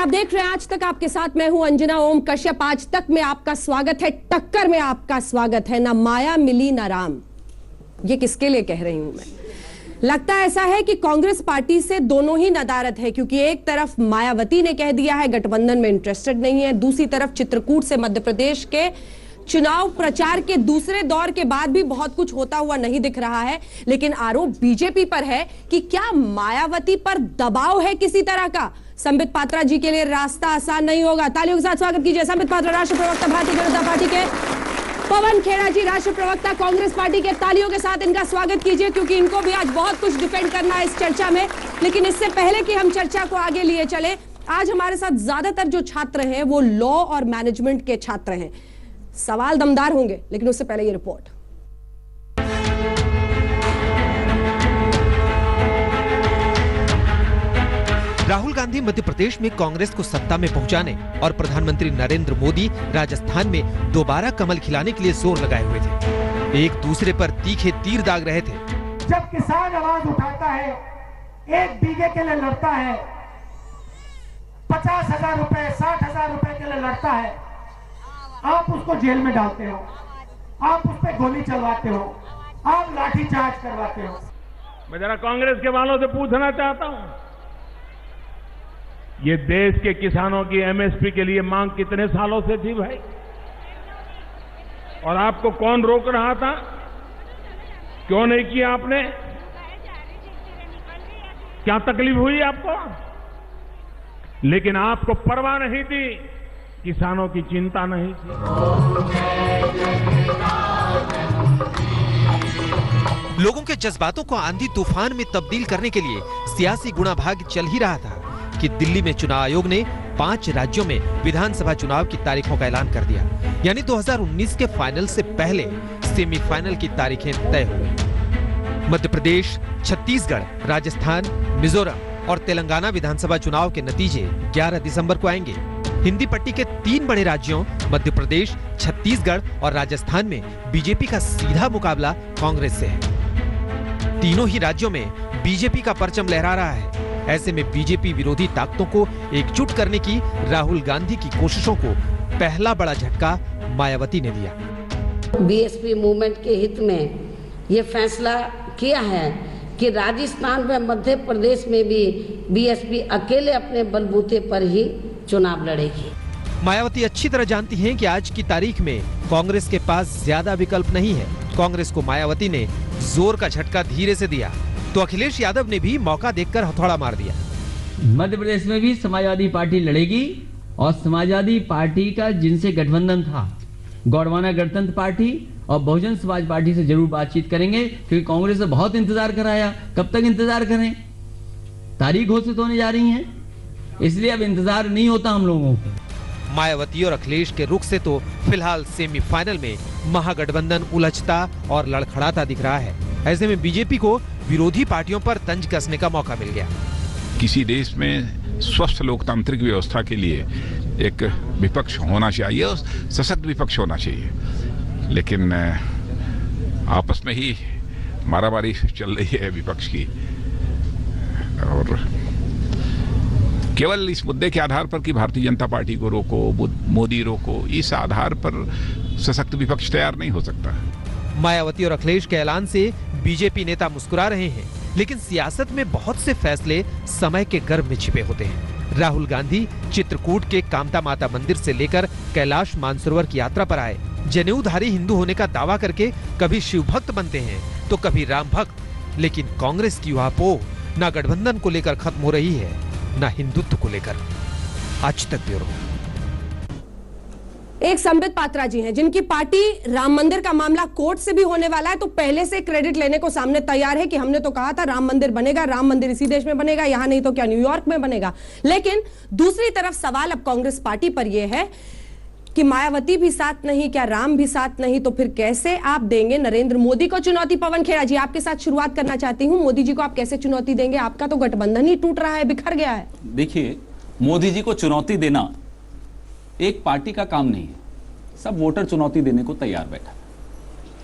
आप देख रहे हैं आज तक, आपके साथ मैं हूं अंजना ओम कश्यप। आज तक में आपका स्वागत है, टक्कर में आपका स्वागत है। ना माया मिली ना राम, ये किसके लिए कह रही हूं मैं? लगता ऐसा है कि कांग्रेस पार्टी से दोनों ही नदारद है, क्योंकि एक तरफ मायावती ने कह दिया है गठबंधन में इंटरेस्टेड नहीं है, दूसरी तरफ चित्रकूट से मध्य प्रदेश के चुनाव प्रचार के दूसरे दौर के बाद भी बहुत कुछ होता हुआ नहीं दिख रहा है। लेकिन आरोप बीजेपी पर है कि क्या मायावती पर दबाव है किसी तरह का। संबित पात्रा जी के लिए रास्ता आसान नहीं होगा। तालियों के साथ स्वागत कीजिए संबित पात्रा, राष्ट्रीय प्रवक्ता भारतीय जनता पार्टी के। पवन खेड़ा जी, राष्ट्रीय प्रवक्ता कांग्रेस पार्टी के। तालियों के साथ इनका स्वागत कीजिए, क्योंकि इनको भी आज बहुत कुछ डिफेंड करना है इस चर्चा में। लेकिन इससे पहले कि हम चर्चा को आगे लिए चले, आज हमारे साथ ज्यादातर जो छात्र हैं वो लॉ और मैनेजमेंट के छात्र हैं। सवाल दमदार होंगे, लेकिन उससे पहले ये रिपोर्ट। राहुल गांधी मध्य प्रदेश में कांग्रेस को सत्ता में पहुंचाने और प्रधानमंत्री नरेंद्र मोदी राजस्थान में दोबारा कमल खिलाने के लिए जोर लगाए हुए थे। एक दूसरे पर तीखे तीर दाग रहे थे। जब किसान आवाज उठाता है, एक बीघे के लिए लड़ता है, 50,000 रुपए 60,000 रुपए के लिए लड़ता है, आप उसको जेल में डालते हो, आप उस पर गोली चलवाते हो, आप लाठीचार्ज करवाते हो। मैं जरा कांग्रेस के वालों से पूछना चाहता हूं, ये देश के किसानों की एमएसपी के लिए मांग कितने सालों से थी भाई? और आपको कौन रोक रहा था? क्यों नहीं किया आपने? क्या तकलीफ हुई आपको? लेकिन आपको परवाह नहीं थी, किसानों की चिंता नहीं थी। लोगों के जज्बातों को आंधी तूफान में तब्दील करने के लिए सियासी गुणाभाग चल ही रहा था कि दिल्ली में चुनाव आयोग ने 5 राज्यों में विधानसभा चुनाव की तारीखों का ऐलान कर दिया। यानी 2019 के फाइनल से पहले सेमीफाइनल की तारीखें तय हो गई। मध्य प्रदेश, छत्तीसगढ़, राजस्थान, मिजोरम और तेलंगाना विधानसभा चुनाव के नतीजे 11 दिसंबर को आएंगे। हिंदी पट्टी के 3 बड़े राज्यों मध्य प्रदेश, छत्तीसगढ़ और राजस्थान में बीजेपी का सीधा मुकाबला कांग्रेस से है। तीनों ही राज्यों में बीजेपी का परचम लहरा रहा है। ऐसे में बीजेपी विरोधी ताकतों को एकजुट करने की राहुल गांधी की कोशिशों को पहला बड़ा झटका मायावती ने दिया। बीएसपी मूवमेंट के हित में ये फैसला किया है कि राजस्थान व मध्य प्रदेश में भी बीएसपी अकेले अपने बलबूते पर ही चुनाव लड़ेगी। मायावती अच्छी तरह जानती हैं कि आज की तारीख में कांग्रेस के पास ज्यादा विकल्प नहीं है। कांग्रेस को मायावती ने जोर का झटका धीरे से दिया तो अखिलेश यादव ने भी मौका देखकर हथौड़ा मार दिया। मध्य प्रदेश में भी समाजवादी पार्टी लड़ेगी और समाजवादी पार्टी का जिनसे गठबंधन था, गौड़वाना गणतंत्र पार्टी और बहुजन समाज पार्टी से जरूर बातचीत करेंगे, क्योंकि कांग्रेस ने बहुत इंतजार कराया। कब तक इंतजार करें? तारीख घोषित होने जा रही है, इसलिए अब इंतजार नहीं होता हम लोगों को। मायावती और अखिलेश के रुख से तो फिलहाल सेमीफाइनल में महागठबंधन उलझता और लड़खड़ाता दिख रहा है। ऐसे में बीजेपी को विरोधी पार्टियों पर तंज कसने का मौका मिल गया। किसी देश में स्वस्थ लोकतांत्रिक व्यवस्था के लिए एक विपक्ष होना चाहिए और सशक्त विपक्ष होना चाहिए, लेकिन आपस में ही मारामारी चल रही है विपक्ष की। और केवल इस मुद्दे के आधार पर कि भारतीय जनता पार्टी को रोको, मोदी रोको, इस आधार पर सशक्त विपक्ष तैयार नहीं हो सकता। मायावती और अखिलेश के ऐलान से बीजेपी नेता मुस्कुरा रहे हैं, लेकिन सियासत में बहुत से फैसले समय के गर्भ में छिपे होते हैं। राहुल गांधी चित्रकूट के कामता माता मंदिर से लेकर कैलाश मानसरोवर की यात्रा पर आए। जनेऊधारी हिंदू होने का दावा करके कभी शिव भक्त बनते हैं तो कभी राम भक्त। लेकिन कांग्रेस की वह पोह ना गठबंधन को लेकर खत्म हो रही है, ना हिंदुत्व को लेकर। आज तक ब्यूरो। एक संबित पात्रा जी हैं, जिनकी पार्टी राम मंदिर का मामला कोर्ट से भी होने वाला है, तो पहले से क्रेडिट लेने को सामने तैयार है कि हमने तो कहा था राम मंदिर बनेगा, राम मंदिर इसी देश में बनेगा, यहां नहीं तो क्या न्यूयॉर्क में बनेगा। लेकिन दूसरी तरफ सवाल अब कांग्रेस पार्टी पर यह है कि मायावती भी साथ नहीं, क्या राम भी साथ नहीं, तो फिर कैसे आप देंगे नरेंद्र मोदी को चुनौती? पवन खेड़ा जी, आपके साथ शुरुआत करना चाहती हूं। मोदी जी को आप कैसे चुनौती देंगे? आपका तो गठबंधन ही टूट रहा है, बिखर गया है। देखिए, मोदी जी को चुनौती देना एक पार्टी का काम नहीं है। सब वोटर चुनौती देने को तैयार बैठा।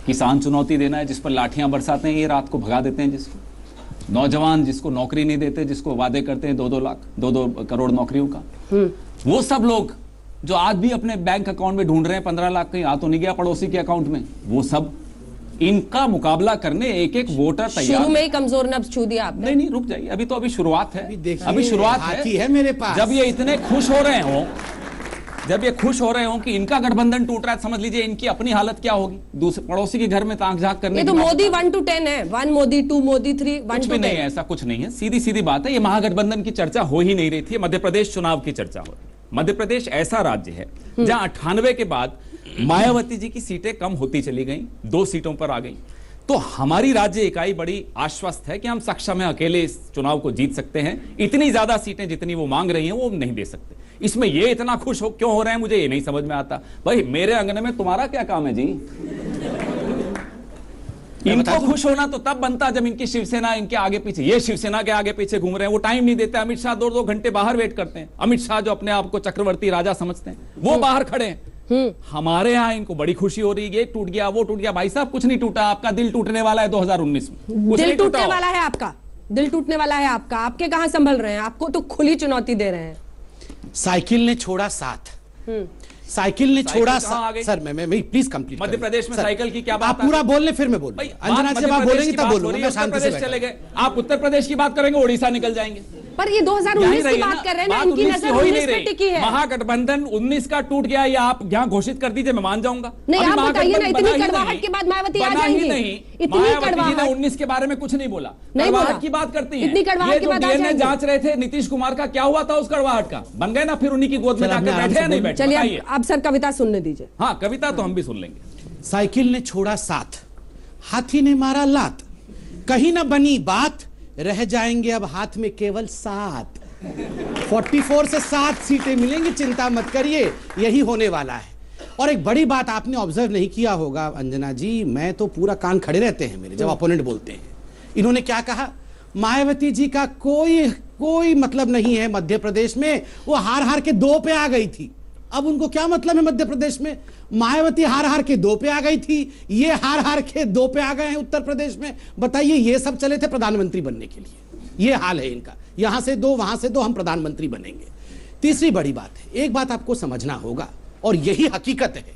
किसान चुनौती देना है, जिस पर लाठियां बरसाते हैं, ये रात को भगा देते हैं जिसको। नौजवान जिसको नौकरी नहीं देते, जिसको वादे करते हैं 2-2 लाख 2-2 करोड़ नौकरियों का, वो सब लोग जो आज भी अपने बैंक अकाउंट में ढूंढ रहे हैं 15 लाख कहीं आ तो नहीं गया पड़ोसी के अकाउंट में, वो सब इनका मुकाबला करने एक एक वोटर तैयार। शुरू में ही कमजोर नब्ज छू दिया आपने। नहीं रुक जाइए, अभी शुरुआत है, अभी शुरुआत है मेरे पास। जब ये इतने खुश हो रहे हो, जब ये खुश हो रहे हो कि इनका गठबंधन टूट रहा है, समझ लीजिए इनकी अपनी हालत क्या होगी दूसरे पड़ोसी के घर में ताक झाक करने। ये तो मोदी 1 to 10 है, 1 मोदी 2 मोदी 3 1 कुछ to भी 10 नहीं है, ऐसा कुछ नहीं है, सीधी सीधी बात है। ये महागठबंधन की चर्चा हो ही नहीं रही थी, मध्य प्रदेश चुनाव की चर्चा हो रही। मध्य प्रदेश ऐसा राज्य है जहां 98 के बाद मायावती जी की सीटें कम होती चली गई, 2 सीटों पर आ गई। तो हमारी राज्य इकाई बड़ी आश्वस्त है कि हम सक्षम है, अकेले इस चुनाव को जीत सकते हैं। इतनी ज्यादा सीटें जितनी वो मांग रही हैं वो नहीं दे सकते। इसमें ये इतना खुश हो क्यों हो रहे हैं, मुझे ये नहीं समझ में आता। भाई मेरे अंगने में तुम्हारा क्या काम है जी? इनको खुश होना तो तब बनता जब इनकी शिवसेना इनके आगे पीछे, ये शिवसेना के आगे पीछे घूम रहे हैं, वो टाइम नहीं देते। अमित शाह 2-2 घंटे बाहर वेट करते हैं। अमित शाह जो अपने आप को चक्रवर्ती राजा समझते हैं, वो बाहर खड़े हैं। हमारे यहाँ इनको बड़ी खुशी हो रही है, ये टूट गया वो टूट गया। भाई साहब कुछ नहीं टूटा, आपका दिल टूटने वाला है 2019 में। दिल टूटने वाला है आपका, दिल टूटने वाला है आपका। आपके कहां संभल रहे हैं, आपको तो खुली चुनौती दे रहे हैं। साइकिल ने छोड़ा साथ, साइकिल ने छोड़ा साथ। सर मैं प्लीज कंप्लीट। मध्य प्रदेश में साइकिल की क्या बात? आप पूरा बोलने फिर मैं बोलूं। अंजना जी जब आप बोलेंगे तब बोलूंगा, मैं शांति से चले गए। आप उत्तर प्रदेश की बात करेंगे उड़ीसा निकल जाएंगे। पर ये 2019 की बात कर रहे हैं ना, इनकी नजर 19 पे टिकी है। महागठबंधन 19 का टूट गया, ये आप यहाँ घोषित कर दीजिए, मैं मान जाऊंगा। नहीं आप बताइए ना, इतनी कड़वाहट के बाद मायावती आ जाएंगी। इतनी कड़वाहट 19 के बारे में कुछ नहीं बोला, नहीं बोला की बात करती है। इतनी कड़वाहट के बाद जांच रहे थे नीतीश कुमार का, क्या हुआ था उस कड़वाहट का? बन गए ना फिर उन्हीं की गोद में जाकर बैठे या नहीं बैठे? चलिए आप सर कविता सुनने दीजिए। हाँ कविता तो हम भी सुन लेंगे। साइकिल ने छोड़ा साथ, हाथी ने मारा लात, कहीं ना बनी बात, रह जाएंगे अब हाथ में केवल 7। 44 से 7 सीटें मिलेंगी, चिंता मत करिए, यही होने वाला है। और एक बड़ी बात आपने ऑब्जर्व नहीं किया होगा अंजना जी, मैं तो पूरा कान खड़े रहते हैं मेरे जब अपोनेंट बोलते हैं। इन्होंने क्या कहा, मायावती जी का कोई मतलब नहीं है मध्य प्रदेश में, वो हार के 2 पे आ गई थी। अब उनको क्या मतलब है मध्य प्रदेश में? मायावती हार के 2 पे आ गई थी, ये हार के 2 पे आ गए हैं उत्तर प्रदेश में। बताइए, ये सब चले थे प्रधानमंत्री बनने के लिए, ये हाल है इनका। यहां से 2 वहां से 2, हम प्रधानमंत्री बनेंगे। तीसरी बड़ी बात है, एक बात आपको समझना होगा और यही हकीकत है,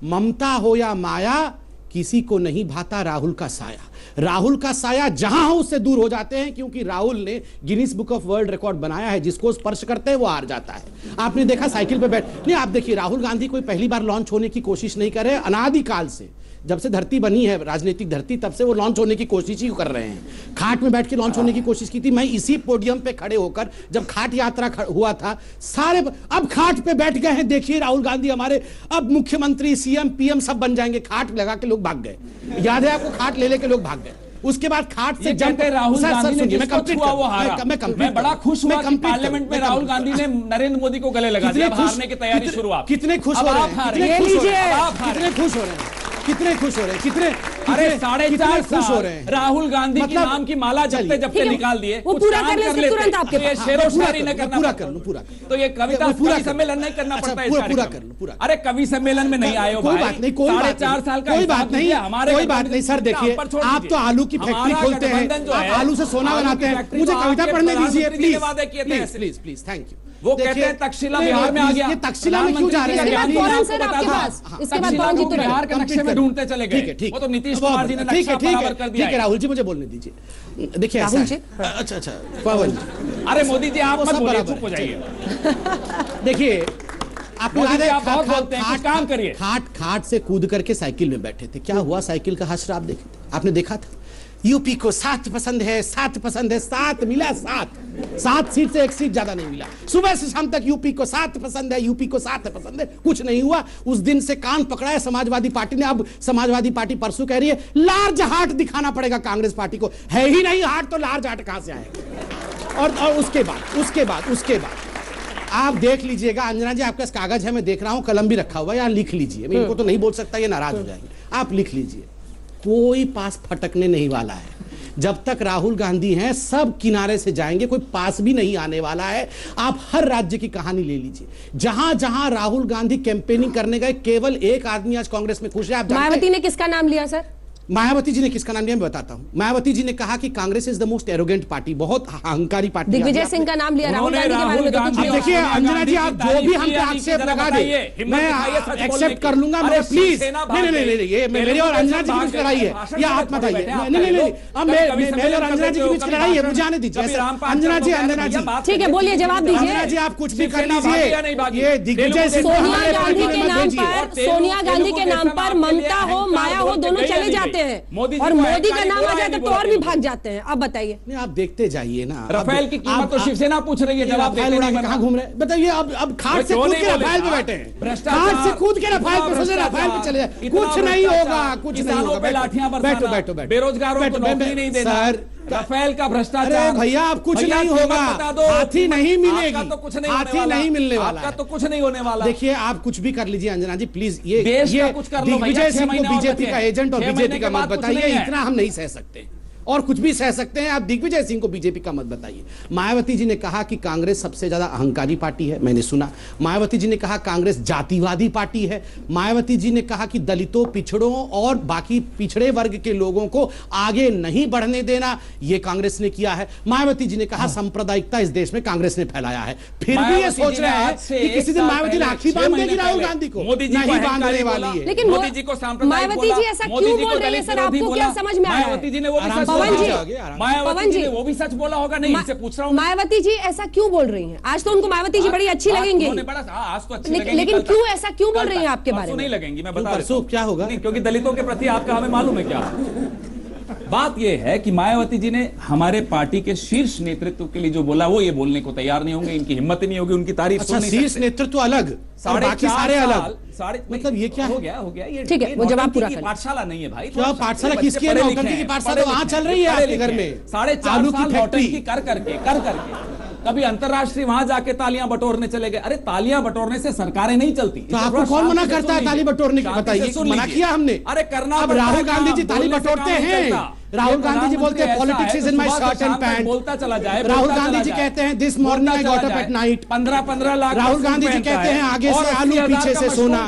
ममता हो या माया, किसी को नहीं भाता राहुल का साया। राहुल का साया जहां हो उससे दूर हो जाते हैं, क्योंकि राहुल ने Guinness book of world record बनाया है, जिसको स्पर्श करते हैं वो हार जाता है। आपने देखा साइकिल पे बैठ नहीं, आप देखिए राहुल गांधी कोई पहली बार लॉन्च होने की कोशिश नहीं कर रहे, अनादिकाल से जब से धरती बनी है राजनीतिक धरती, तब से वो लॉन्च होने की कोशिश ही कर रहे हैं। खाट में बैठ के लॉन्च होने की कोशिश की थी। मैं इसी पोडियम पे खड़े होकर जब खाट यात्रा हुआ था, सारे अब खाट पे बैठ गए हैं। देखिए राहुल गांधी हमारे अब मुख्यमंत्री, सीएम, पीएम सब बन जाएंगे। खाट लगा के लोग भाग गए, याद है आपको? खाट ले लेके लोग भाग गए। उसके बाद खाट से जब राहुल गांधी ने मैं कंप्लीट हुआ वो हारा। मैं बड़ा खुश हुआ कि पार्लियामेंट में राहुल गांधी ने नरेंद्र मोदी को गले लगा दिया। हारने की तैयारी शुरू। कितने खुश हो रहे हैं, कितने खुश हो रहे हैं, कितने खुश हो रहे हैं, कितने, अरे 4.5 खुश हो रहे हैं। राहुल गांधी की नाम की माला जपते जपते निकाल दिए, वो पूरा कर ले तुरंत आपके पास। शेरो शायरी न करना, पूरा कर लो, पूरा तो ये कविता पूरा सम्मेलन नहीं करना पड़ता है। पूरा कर लो, पूरा। अरे कवि सम्मेलन में नहीं आए हो कोई बात नहीं, कोई 4.5 साल का कोई बात नहीं, हमारे कोई बात नहीं। सर देखिए, आप तो आलू की फैक्ट्री खोलते हैं, आप आलू से सोना बनाते हैं। मुझे कविता पढ़ने दीजिए please, please please, thank you. वो कहते हैं तक्षशिला बिहार में आ गया। ये तक्षशिला में क्यों जा रहे हैं? इसके बाद कौन जी बिहार के नक्शे में ढूंढते चले गए। ठीक है, वो तो नीतीश कुमार जी ने नक्शा बराबर कर दिया। ठीक है राहुल जी, मुझे बोलने दीजिए। देखिए राहुल जी, अच्छा पवन जी, अरे मोदी जी आप मत बोलिए, चुप हो जाइए। देखिए आपको याद है, आप बहुत बोलते हैं, कुछ काम करिए। खाट से कूद करके साइकिल में बैठे थे, क्या हुआ? साइकिल का हादसा आप देखे थे, आपने देखा था। यूपी को 7 पसंद है, 7 पसंद है, 7 मिला, 7 सीट से 1 सीट ज्यादा नहीं मिला। सुबह से शाम तक यूपी को 7 पसंद है, यूपी को 7 पसंद है, कुछ नहीं हुआ। उस दिन से कान पकड़ा है समाजवादी पार्टी ने। अब समाजवादी पार्टी परसों कह रही है लार्ज हार्ट दिखाना पड़ेगा कांग्रेस पार्टी को। है ही नहीं हार्ट, तो लार्ज हार्ट कहां से आएगा? और उसके बाद आप देख लीजिएगा। अंजना जी आपके पास कागज है, मैं देख रहा हूं, कलम भी रखा हुआ है, यहां लिख लीजिए। मैं इनको तो नहीं बोल सकता, ये नाराज हो जाएंगे। आप लिख लीजिए, कोई पास फटकने नहीं वाला है। जब तक राहुल गांधी हैं सब किनारे से जाएंगे, कोई पास भी नहीं आने वाला है। आप हर राज्य की कहानी ले लीजिए, जहां जहां राहुल गांधी कैंपेनिंग करने गए, केवल एक आदमी आज कांग्रेस में खुश है। आप मायावती ने किसका नाम लिया सर? मायावती जी ने किसका नाम लिया मैं बताता हूं। मायावती जी ने कहा कि Congress is the most arrogant party, बहुत अहंकारी पार्टी। दिग्विजय सिंह का नाम लिया, राहुल गांधी के बारे में तो कुछ नहीं। देखिए अंजना जी, आप जो भी हम पे आक्षेप लगा दे मैं एक्सेप्ट कर लूंगा, मैं प्लीज। नहीं, ये मेरे और अंजना जी की बीच लड़ाई है, या आप मत आइए। नहीं, अब मेरे और अंजना जी की बीच लड़ाई है, मुझे आने दीजिए। अंजना जी ठीक है, बोलिए, जवाब दीजिए। अंजना जी आप कुछ भी कर लीजिए। ये दिग्विजय सिंह सोनिया गांधी के नाम पर, सोनिया गांधी के नाम पर ममता हो, माया हो, दोनों चले जाते हैं, और मोदी का नाम आ जाता तो और भी भाग जाते हैं। अब बताइए। नहीं, आप देखते जाइए ना। राफेल की कीमत तो शिवसेना पूछ रही है, जवाब देते नहीं। कहां घूम रहे हैं बताइए। अब खाट से कूद के राफेल पे बैठे हैं, खाट से कूद के राफेल पे, सोचे राफेल पे चले जाए। कुछ नहीं होगा, कुछ नहीं होगा। लाठियां बैठो बैठो बैठो, बेरोजगारों को नौकरी नहीं देना, राफेल का भ्रष्टाचार। अरे भैया, अब कुछ नहीं होगा, हाथी नहीं मिलेगी, आपका तो कुछ नहीं हाथी नहीं मिलने वाला, आपका तो कुछ नहीं होने वाला। देखिए आप कुछ भी कर लीजिए अंजना जी प्लीज। ये कुछ कर लो। दिग्विजय सिंह को बीजेपी का एजेंट और बीजेपी का मत बताइए, इतना हम नहीं सह सकते। और कुछ भी सह सकते हैं, आप दिग्विजय सिंह को बीजेपी का मत बताइए। मायावती जी ने कहा कि कांग्रेस सबसे ज्यादा अहंकारी पार्टी है, मैंने सुना। मायावती जी ने कहा कांग्रेस जातिवादी पार्टी है। मायावती जी ने कहा कि दलितों, पिछड़ों और बाकी पिछड़े वर्ग के लोगों को आगे नहीं बढ़ने देना, यह कांग्रेस ने किया है। मायावती जी ने कहा सांप्रदायिकता इस देश में कांग्रेस ने फैलाया है। फिर भी ये सोच रहे हैं कि किसी दिन मायावती राखी बांध देगी राहुल गांधी को, नहीं बांधने वाली है। लेकिन मोदी जी को मायावती जी ऐसा क्यों बोल रही है सर, आपको क्या समझ में आया? मायावती जी ने वो पवन जी, मायावती जी ने वो भी सच बोला होगा, नहीं इससे पूछ रहा हूं। मायावती जी ऐसा क्यों बोल रही हैं? आज तो उनको मायावती जी बड़ी अच्छी लगेंगी, आज तो अच्छी लगेंगी, लेकिन क्यों ऐसा क्यों बोल रही हैं आपके बारे में? नहीं लगेंगी, मैं बता रहा हूं। क्या होगा? क्योंकि दलितों के प्रति आपका हमें मालूम है क्या। बात यह है कि मायावती जी ने हमारे पार्टी के शीर्ष नेतृत्व के लिए जो बोला, वो ये बोलने को तैयार नहीं होंगे, इनकी हिम्मत ही नहीं होगी, उनकी तारीफ अच्छा, शीर्ष नेतृत्व अलग और बाकी सारे अलग, मतलब ये क्या हो गया ये ठीक है, वो जवाब पूरा करें। पाठशाला नहीं है भाई, क्या पाठशाला किसकी है? नौटंकी की पाठशाला वहां चल रही है आपके घर में, 4.5 साल नौटंकी कर करके कभी अंतरराष्ट्रीय वहां जाके तालियां बटोरने चले गए। अरे तालियां बटोरने से सरकारें नहीं चलती। तो आपको कौन मना करता है ताली बटोरने की? बताइए, मना किया हमने? अरे करना। अब राहुल गांधी जी ताली बटोरते हैं, राहुल गांधी जी बोलते हैं politics is in my shirt and pant, बोलता चला जाए। राहुल गांधी जी कहते हैं this morning I got up at night, 15 lakh. Rahul Gandhi ji कहते हैं आगे से आलू पीछे से सोना।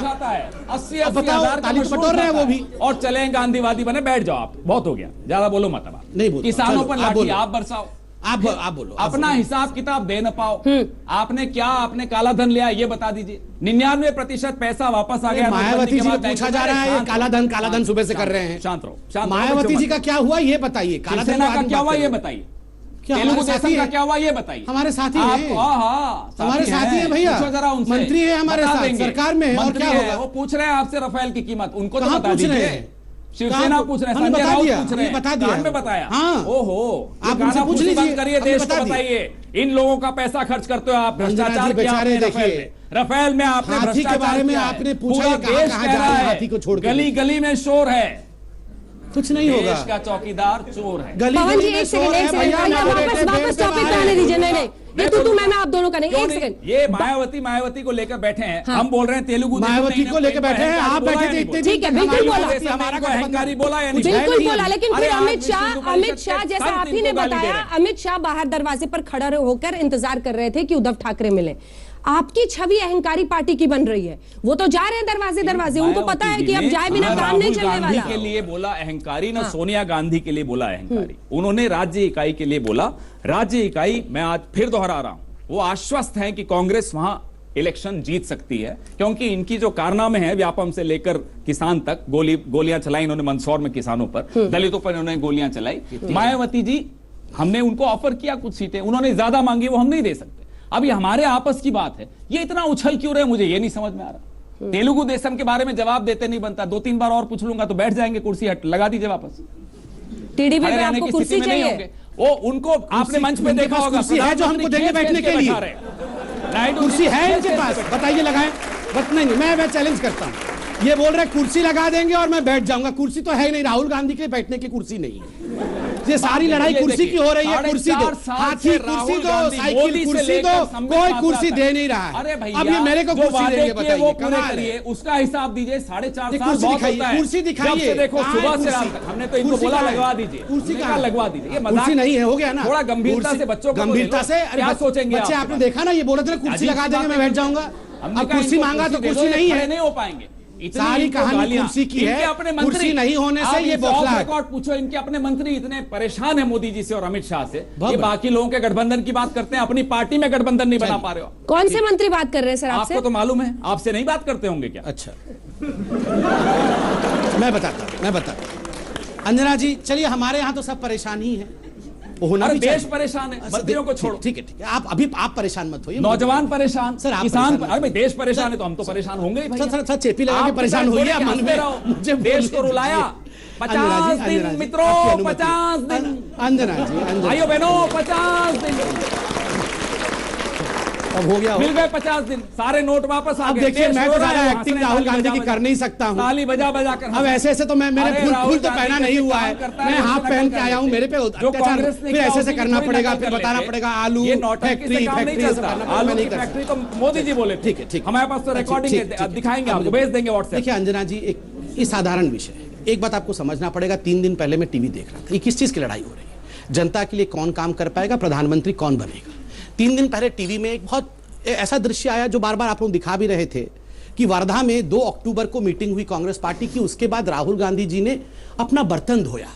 80,000 बताओ, ताली बटोर रहे हैं वो भी। और चले गांधीवादी बने, बैठ जाओ आप, बहुत हो गया, ज्यादा बोलो मत। अब नहीं बोलो, किसानों पर लाठी आप बरसाओ, आप बोलो, अपना हिसाब किताब दे न पाओ। आपने क्या, आपने काला धन लिया ये बता दीजिए। 99% पैसा वापस आ गया। मायावती जी को पूछा जा रहा है काला धन सुबह से कर रहे हैं। शांत रहो। मायावती जी का क्या हुआ ये बताइए, काला धन का क्या हुआ ये बताइए, तेलुगु देशम का क्या हुआ ये बताइए। हमारे साथी हैं, हमारे साथी हैं भैया, मंत्री है हमारे साथ, सरकार में है। और क्या होगा? वो पूछ रहे हैं आपसे रफेल की कीमत, उनको तो बता दीजिए। शिवसेना पूछ रहे हैं, संजय राउत पूछ रहे हैं, बता दिया, में बताया। हाँ, ओहो, आप उनसे पूछ लीजिए, करिए, देश को बताइए, इन लोगों का पैसा खर्च करते हो आप, भ्रष्टाचार बेचारे। देखिए रफेल में आपने हाथी के बारे में आपने पूछा, कहां जा रहा है हाथी को छोड़, गली गली में शोर है, कुछ नहीं होगा। देश का चौकीदार चोर है। पवन जी एक सेकंड, वापस टॉपिक पे आने दीजिए। नहीं ये तू मैं आप दोनों का नहीं, एक सेकंड। ये मायावती को लेकर बैठे हैं, हम बोल रहे हैं तेलुगु मायावती को लेकर बैठे हैं, आप बैठे थे इतने। ठीक है, बिल्कुल बोला, हमारा को अहंकारी बोला या नहीं? बिल्कुल बोला, लेकिन फिर अमित शाह जैसा आप ही ने बताया, अमित शाह बाहर दरवाजे पर खड़ा होकर इंतजार कर रहे थे कि उद्धव ठाकरे मिले। आपकी छवि अहंकारी पार्टी की बन रही है, वो तो जा रहे हैं दरवाजे, उनको पता है कि अब जाए बिना काम नहीं चलने वाला। के लिए बोला अहंकारी, ना सोनिया गांधी के लिए बोला अहंकारी, उन्होंने राज्य इकाई के लिए बोला। राज्य इकाई, मैं आज फिर दोहरा रहा हूं, वो आश्वस्त हैं कि कांग्रेस वहां इलेक्शन जीत सकती है, क्योंकि इनकी जो कारनामे हैं, व्यापम से लेकर किसान तक, गोलियां चलाई इन्होंने मंदसौर में किसानों पर, दलितों पर इन्होंने गोलियां चलाई। मायावती जी, हमने उनको ऑफर किया कुछ सीटें, उन्होंने ज्यादा मांगी, वो हम नहीं दे सकते। अभी हमारे आपस की बात है, ये इतना उछल क्यों रहे, मुझे ये नहीं समझ में आ रहा। तेलुगु देशम के बारे में जवाब देते नहीं बनता, 2-3 बार और पूछ लूंगा तो बैठ जाएंगे, कुर्सी हट लगा दीजिए वापस। टीडीपी में आपको कुर्सी चाहिए? वो उनको आपने मंच पे देखा होगा, कुर्सी है जो हमको देंगे बैठने के लिए, कुर्सी है इनके पास, बताइए लगाएं। बस नहीं, मैं चैलेंज करता हूं, ये बोल रहे कुर्सी लगा देंगे और मैं बैठ जाऊंगा। कुर्सी तो है नहीं, राहुल गांधी के बैठने की कुर्सी नहीं है। ये सारी लड़ाई कुर्सी की हो रही है। कुर्सी दो, हाथी कुर्सी दो, साइकिल कुर्सी दो, कोई कुर्सी दे नहीं रहा है। अब ये मेरे को कुर्सी देंगे, बताइए कमाल है। उसका हिसाब दीजिए, 4.5 साल कुर्सी दिखाइए, कुर्सी दिखाइए। देखो सुबह से रात तक हमने तो इनको बोला लगवा दीजिए, कुर्सी का लगवा दीजिए। ये कुर्सी नहीं है, हो गया ना। थोड़ा गंभीरता से बच्चों को, गंभीरता से क्या सोचेंगे बच्चे? आपने देखा ना, ये बोल रहे थे कुर्सी लगा देंगे मैं बैठ जाऊंगा। अब कुर्सी मांगा तो कुर्सी नहीं है, नहीं हो पाएंगे। इतनी सारी इनको कहानी गालियां। कुर्सी की इनके है, अपने कुर्सी मंत्री नहीं होने से आप ये इनसे बौखला ऑफ है। रिकॉर्ड पूछो, इनके अपने मंत्री इतने परेशान है मोदी जी से और अमित शाह से, बहुत ये बाकी लोगों के गठबंधन की बात करते हैं, अपनी पार्टी में गठबंधन नहीं बना पा रहे हो। कौन से मंत्री बात कर रहे हैं सर आपसे? आपको तो मालूम है, आपसे नहीं बात करते होंगे क्या? अच्छा मैं बताता हूं। अंजना जी चलिए, हमारे यहाँ तो सब परेशान ही है, वो होना अरे भी देश चाहिए। परेशान है, अच्छा, मंत्रियों को छोड़ो। ठीक है, आप परेशान मत होइए। नौजवान परेशान, सर, आप किसान, परेशान अरे भाई देश परेशान है तो हम तो परेशान होंगे ही भैया। सर चेपी लगा के परेशान होइए, आप मन में मुझे देश को रुलाया 50 दिन मित्रों, 50 दिन। अंजना जी भाइयों बहनों 50 दिन अब हो गया। मिल गए 50 दिन, सारे नोट वापस आ अब गए। देखिए, देश मैं रो तो रहा है, ज्यादा वहां एक्टिंग से राहुल ताली गांधी की बजा कर नहीं सकता हूं। ताली बजा बजा कर। अब ऐसे तो मेरे अरे फूल राहुल तो पहना गांधी नहीं हुआ काम है, करता है, मैं उससे हाफ नकल पहन के कर आया हूं, लेते। मेरे पे जो अत्याचार, कांग्रेस ने फिर किया, ऐसे उसी से की करना थोड़ी पड़ेगा, नकल फिर कर बताना लेते। पड़ेगा आलू ये नौटंकी फैक्ट्री से काम नहीं फैक्ट्री चलता। आलू की फैक्ट्री तो मोदी जी बोले थे। ठीक है। हमारे पास तो रिकॉर्डिंग है, दिखाएंगे आपको, भेज देंगे व्हाट्सएप। देखिए अंजना जी, ये साधारण विषय है। एक बात आपको समझना पड़ेगा, 3 दिन पहले मैं टीवी देख रहा था, ये किस चीज की लड़ाई हो रही है? जनता के लिए कौन काम कर पाएगा, प्रधानमंत्री कौन बनेगा। 3 दिन पहले टीवी में एक बहुत ऐसा दृश्य आया जो बार बार आप लोग दिखा भी रहे थे कि वर्धा में 2 अक्टूबर को मीटिंग हुई कांग्रेस पार्टी की, उसके बाद राहुल गांधी जी ने अपना बर्तन धोया।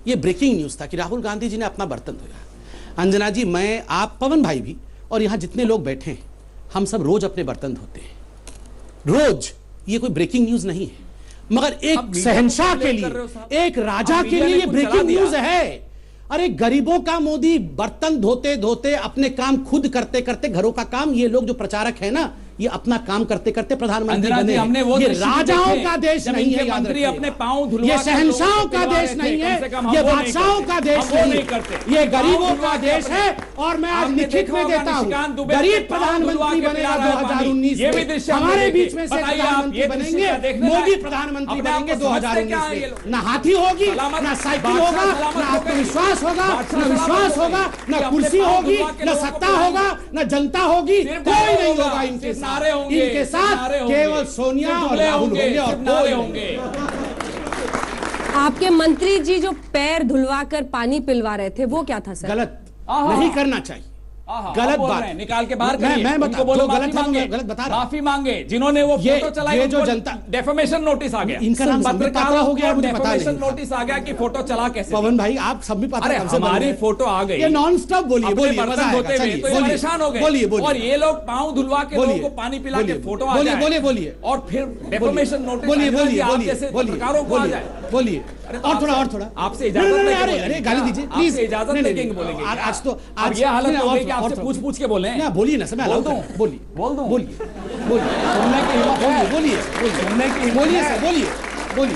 ये ब्रेकिंग न्यूज था कि राहुल गांधी जी ने अपना बर्तन धोया। अंजना जी, मैं, आप, पवन भाई भी, और यहां जितने लोग बैठे हैं, हम सब रोज अपने बर्तन धोते हैं, रोज। ये कोई ब्रेकिंग न्यूज नहीं है, मगर एक शहंशाह के लिए, एक राजा के लिए ये ब्रेकिंग न्यूज है। अरे गरीबों का मोदी बर्तन धोते धोते, अपने काम खुद करते करते, घरों का काम, ये लोग जो प्रचारक है ना, ये अपना काम करते करते प्रधानमंत्री बने। हमने वो ये दृश्य राजाओं देखे, का देश जब नहीं इनके है, याद मंत्री रखिएगा। अपने पांव धुलवा ये कर शहंशाहों लोगों को का पिलवा देश रहे नहीं थे, है, कम से कम हम ये वो नहीं बादशाहों करते। का देश हम वो नहीं नहीं करते। ये गरीबों पांव का धुलवा देश के है। अपने- और मैं आज आपने लिखित देखा में होगा देता निशिकांत हूं, दुबे गरीब के पांव धुलवा प्रधानमंत्री के बनेगा पिला रहा है 2019 ये भी में। दृश्य हमने हमारे देखे। बीच में से बताइए आप, प्रधानमंत्री ये दृश्य बनेंगे, क्या देखने मोदी लायक? प्रधानमंत्री अपने आप बनेंगे को समझते क्या 2019 है ये में। लोग? ना हाथी होगी, सलामत- ना साइकिल बादशाह होगा, सलामत ना हो गए। आत्मविश्वास होगा, बादशाह ना सलामत विश्वास हो गए। होगा, कि ना अपने कुर्सी पांव होगी, धुलवा के ना लोगों को सत्ता पिलाएंगे। होगा, ना जनता होगी, सिर्फ कोई नारे नहीं होगा, होगा इनके सिर्फ साथ। नारे होंगे, इनके सिर्फ साथ नारे होंगे, केवल सोनिया सिर्फ और जुमले राहुल होंगे, और सिर्फ नारे कोई होंगे। आपके मंत्री जी जो पैर धुलवाकर पानी पिलवा रहे थे, वो क्या था सर? गलत आहा। नहीं करना चाहिए, गलत बोल बात रहे हैं, निकाल के बाहर मैं करिए। बता, उनको बोलो जो माफी गलत है मांगे, मैं गलत बता रहा हूं। माफी मांगे जिन्होंने वो ये- फोटो चलाई, ये जो उनको जनता- डेफेमेशन नोटिस आ गया। इनका नाम संबित पात्रा हो गया, मुझे पता डेफेमेशन नहीं। नोटिस आ गया कि फोटो चला कैसे। पवन भाई, आप सब भी पता अरे कब से बन हमारी गए? फोटो आ गई, ये नॉन स्टॉप बोलिए, अपने बोलिए, बर्तन मजा धोते आएगा, हुए चलिए, तो ये बोलिए, परेशान हो गए। बोलिए, बोलिए। और ये लोग पांव धुलवा के बोलिए, लोगों को पानी पिला के बोलिए, फोटो आ बोलिए, जाए। बोलिए, बोलिए। और फिर डेफेमेशन नोटिस बोलिए, अंजना जी, बोलिए, आप बोलिए, जैसे बोलिए, पत्रकारों को आ जाए। बोलिए। अरे तो और थोड़ा, आपसे- और थोड़ा। आपसे इजाजत लेके अरे बोलेंगे अरे गाली क्या? दीजिए प्लीज। आपसे इजाजत लेके बोलेंगे क्या? आज तो अब ये हालत हो गई कि और आपसे थोड़ा। पूछ के बोले। ना बोलिए ना, समय बोल अलाउ दूं? करें। बोलिए, बोल दूं? बोलिए, बोलिए, सुनने की हिम्मत है? बोलिए, सुनने की हिम्मत बोलिए है? सर, बोलिए, बोलिए,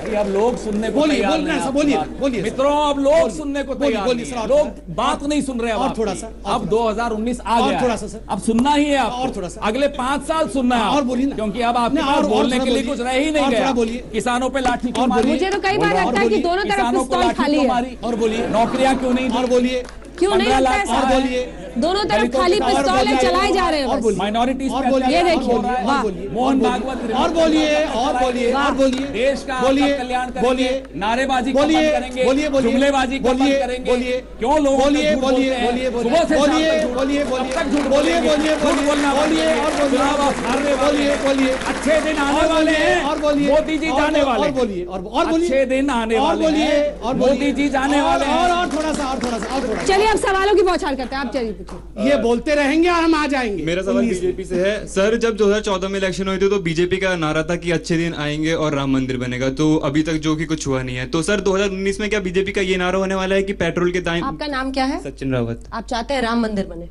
अरे अब लोग सुनने को बोलिए, तैयार बोलिए, नहीं हैं सर, आपकी बोलिए, बात। बोलिए, सर। मित्रों, अब लोग बोलिए, सुनने को बोलिए, तैयार बोलिए, नहीं सर, हैं। और लोग थोड़ा। बात नहीं सुन रहे अब और आपकी। थोड़ा सा, और अब 2019 आ और गया थोड़ा है। सा, सर। अब सुनना ही है आपको। और थोड़ा सा। अगले 5 साल सुनना है और आपको। बोलिए ना। क्योंकि अब आपके नहीं, पास और बोलने थोड़ा के लिए बोलिए। कुछ रह ही नहीं और थोड़ा गया। बोलिए। किसानों पे लाठी क्यों और मारी? मुझे तो कई बार और लगता है कि बोलिए। दोनों तरफ किसानों को पिस्तौल लाठी खाली क्यों है। मारी? और बोलिए। नौकरियां क्यों नहीं दी? और बोलिए। क्यों नहीं 15 लगता है लाख सर? और बोलिए। दोनों तरफ दलितों खाली के साथ पिस्तौलें चलाए जा रहे हैं और बस। बोलिए। माइनॉरिटीज और पे बोलिए, ये अत्याचार देखिए, हो रहा है। वाह। मोहन भागवत और बोलिए, और बोलिए, और बोलिए। देश का बोलिए, आपका कल्याण करेंगे, बोलिए, नारेबाजी को बोलिए, बंद करेंगे, बोलिए, बोलिए, जुमलेबाजी को बंद बोलिए, करेंगे। बोलिए, क्यों लोग बोलिए, बोलिए, बोलिए, सुबह से शाम बोलिए, तक झूठ- बोलिए, कब बोलिए, तक झूठ बोलिए, बोलेंगे? बोलिए, झूठ बोलिए, बोलना बोलिए, बंद और करेंगे। बोलिए, चुनाव आप हारने वाले बोलिए, हैं। बोलिए, अच्छे दिन आने और वाले बोलिए, हैं। और बोलिए, मोदी जी जाने वाले और हैं। बोलिए, और बोलिए, अच्छे दिन आने और वाले बोलिए, हैं। और बोलिए, मोदी जी जाने वाले हैं। और थोड़ा सा, और थोड़ा सा, और थोड़ा सा। चलिए अब सवालों की बौछार करते हैं, आप चलिए पूछिए। ये बोलते रहेंगे और हम आ जाएंगे। मेरा सवाल 19 बीजेपी से है। सर, जब 2014 में इलेक्शन हुए थे तो बीजेपी का नारा था कि अच्छे दिन आएंगे और राम मंदिर बनेगा, तो अभी तक जो कि कुछ हुआ नहीं है। तो सर 2019 में क्या बीजेपी का ये नारा होने वाला है कि पेट्रोल के दाम? आपका नाम क्या है? सचिन रावत। आप चाहते हैं राम मंदिर बने?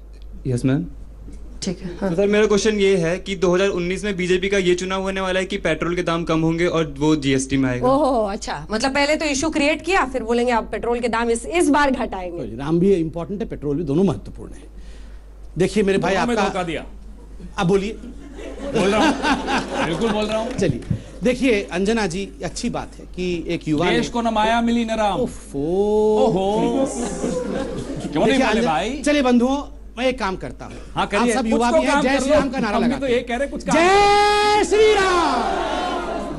Yes ma'am. ठीक है। हाँ। तो सर मेरा क्वेश्चन ये है कि 2019 में बीजेपी का ये चुनाव होने वाला है कि पेट्रोल के दाम कम होंगे और वो जीएसटी में आएगा। ओहो, अच्छा, मतलब पहले तो इशू क्रिएट किया, फिर बोलेंगे आप पेट्रोल के दाम इस बार घटाएंगे। राम भी इम्पोर्टेंट है, पेट्रोल भी, दोनों महत्वपूर्ण है। देखिए मेरे भाई, दोनों में आपका धोखा दिया। अब बोलिए। बोल रहा हूँ, बिल्कुल बोल रहा हूँ। चलिए, देखिए अंजना जी, अच्छी बात है कि एक युवा देश को न माया मिली न राम। ओहो, क्यों नहीं बोले भाई? चलिए बंधुओं, मैं एक काम करता हूँ। हाँ, करिए। आप सब कुछ युवा तो भी हैं, काम जय कर श्री लो। राम का नारा हम भी लगाते तो हैं। ये कह रहे कुछ काम जय श्री राम,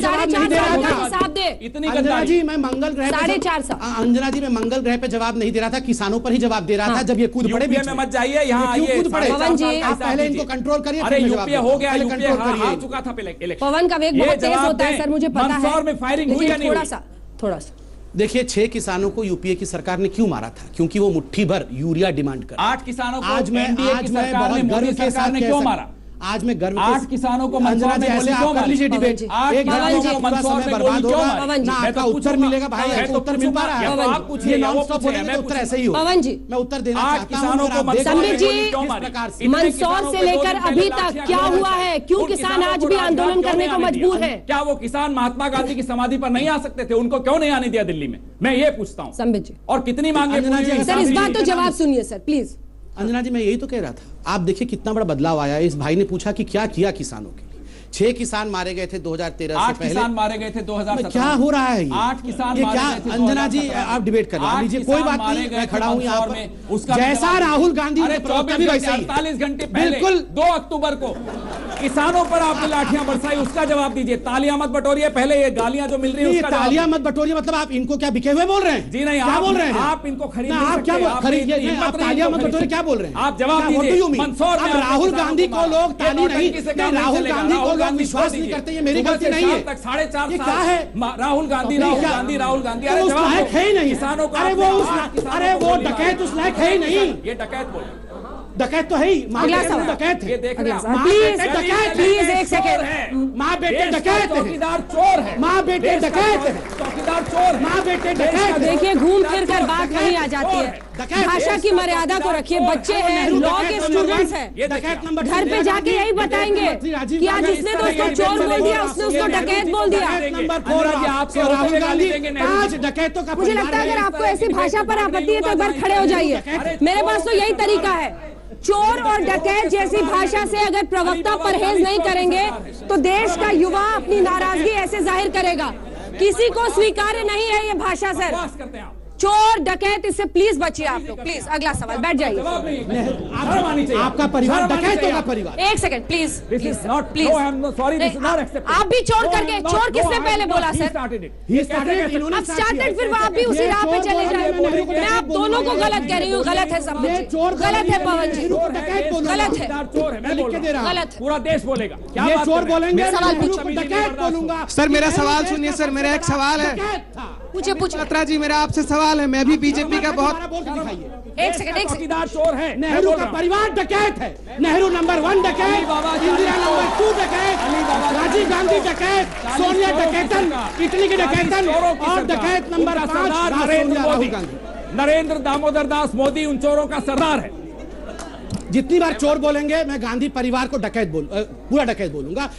जवाब नहीं दे रहा था। हिसाब दे। इतनी अंजना गद्दारी। जी मैं मंगल ग्रह पे 4.5 साल। अंजना जी मैं मंगल ग्रह पे जवाब नहीं दे रहा था, किसानों पर ही जवाब दे रहा था जब ये कूद पड़े यूपीए बीच में में। मत जाइए, यहाँ ये क्यों आइए। कूद पड़े? पवन जी, आप पहले इनको कंट्रोल करिए, अरे फिर मैं जवाब यूपीए हो गया, पहले यूपीए कंट्रोल हार करिए। चुका था इलेक्शन। पवन का वेग ये बहुत तेज जवाब होता है दें, सर, मुझे पता है। मंदसौर में फायरिंग हुई या लेकिन नहीं थोड़ा हुई? सा देखिए 6 किसानों को यूपीए की सरकार ने क्यों मारा था? क्योंकि वो मुट्ठी भर यूरिया डिमांड कर 8 किसानों को आज मैं बहुत गर्व के साथ ने क्यों मारा? आज मैं गर्व 8 किसानों को मंदसौर में गोली क्यों मारी? लीजिए डिबेट। एक घंटे का मंदसौर में बर्बाद होगा ना, आपका उत्तर मिलेगा भाई, आपको उत्तर मिल पा रहा है? आप पूछिए, नॉन स्टॉप बोलेंगे तो उत्तर ऐसे ही हो। पवन जी, मैं उत्तर देना चाहता हूं। किसानों को संबित जी, मंदसौर से लेकर अभी तक क्या हुआ है? क्यों किसान आज भी आंदोलन करने को मजबूर है? क्या वो किसान महात्मा गांधी की समाधि पर नहीं आ सकते थे? उनको क्यों नहीं आने दिया दिल्ली में? मैं ये पूछता हूँ संबित जी। और कितनी मांगे? सर इस बार तो जवाब सुनिए सर प्लीज। अंजना जी, मैं यही तो कह रहा था। आप देखिए कितना बड़ा बदलाव आया है। इस भाई ने पूछा कि क्या किया किसानों के लिए। 6 किसान मारे गए थे 2013 से 8 पहले। किसान मारे गए थे 2017। क्या हो रहा है? 8 किसान ये मारे क्या? गए थे। अंजना जी आप डिबेट कर लीजिए, कोई बात नहीं, मैं खड़ा हूं यहाँ पर। जैसा राहुल गांधी ने प्रवक्ता भी वैसा ही। 48 घंटे पहले बिल्कुल 2 अक्टूबर को किसानों पर आपने लाठियां बरसाई, उसका जवाब दीजिए। तालियां मत बटोरिए, पहले ये गालियां जो मिल रही है उसका तालियां मत बटोरिए। मतलब आप इनको क्या बिके हुए बोल रहे हैं? जी नहीं, क्या बोल रहे हैं? आप इनको खरीद आप क्या खरीदिए? आप तालियां मत बटोरिए क्या बोल रहे हैं? आप जवाब दीजिए। मंदसौर में राहुल गांधी को लोग ताली नहीं, राहुल गांधी को लोग विश्वास नहीं करते, ये मेरी गलती नहीं है। 4.5 क्या है? राहुल गांधी राहुल गांधी राहुल गांधी उस लायक है ही नहीं। किसानों को अरे वो डकैत उस लायक है ही नहीं। ये डकैत बोले, डकैत तो है ही। अगला सवाल। डकैत है। ये देख रहे हैं प्लीज एक सेकेंड। माँ बेटे डकैत है। चौकीदार चोर है। माँ बेटे डकैत है। चौकीदार चोर है। माँ बेटे डकैत है। देखिए घूम फिर कर बात वहीं आ जाती है। भाषा की मर्यादा को रखिए। बच्चे हैं, लॉ के स्टूडेंट्स हैं, घर पे जाके यही बताएंगे कि आज उसने तो उसको चोर बोल दिया, उसने उसको डकैत बोल दिया। नंबर 4 आपसे राहुल गांधी 5 डकैतों का। मुझे लगता है अगर आपको ऐसी भाषा पर आपत्ति है तो एक बार खड़े हो जाइए। मेरे पास तो यही तरीका है। चोर और डकैत जैसी भाषा से अगर प्रवक्ता परहेज नहीं करेंगे तो देश का युवा अपनी नाराजगी ऐसे जाहिर करेगा। किसी को स्वीकार्य नहीं है ये भाषा सर। चोर डकैत, इससे प्लीज बचिए आप लोग। प्लीज अगला सवाल, बैठ जाइए। आपका परिवार डकैतों का परिवार। एक second please please please. Sorry, आप भी चोर करके, चोर किसने पहले बोला सर? अब स्टार्टेड, फिर आप भी उसी राह पे चले जाए। मैं आप दोनों को गलत कह रही हूँ। गलत है सब, गलत है पवन जी, गलत है, गलत है। पूरा देश बोलेगा क्या? ये चोर बोलेंगे, सवाल डकैत बोलूंगा। सर मेरा सवाल सुनिए सर, मेरा एक सवाल है। पूछे पूछे। बत्रा जी मेरा आपसे सवाल है। मैं भी बीजेपी का बहुत एक सेकंड चौकीदार चोर है। नेहरू का परिवार डकैत है। नेहरू नंबर 1 डकैत, इंदिरा नंबर 2 डकैत, राजीव गांधी डकैत, सोनिया डकैतन, इटली की डकैतन और डकैत नंबर 5 राहुल गांधी। नरेंद्र दामोदर दास मोदी उन चोरों का सरदार है। जितनी बार चोर बोलेंगे मैं गांधी परिवार को डकैत पूरा डकैत बोलूंगा।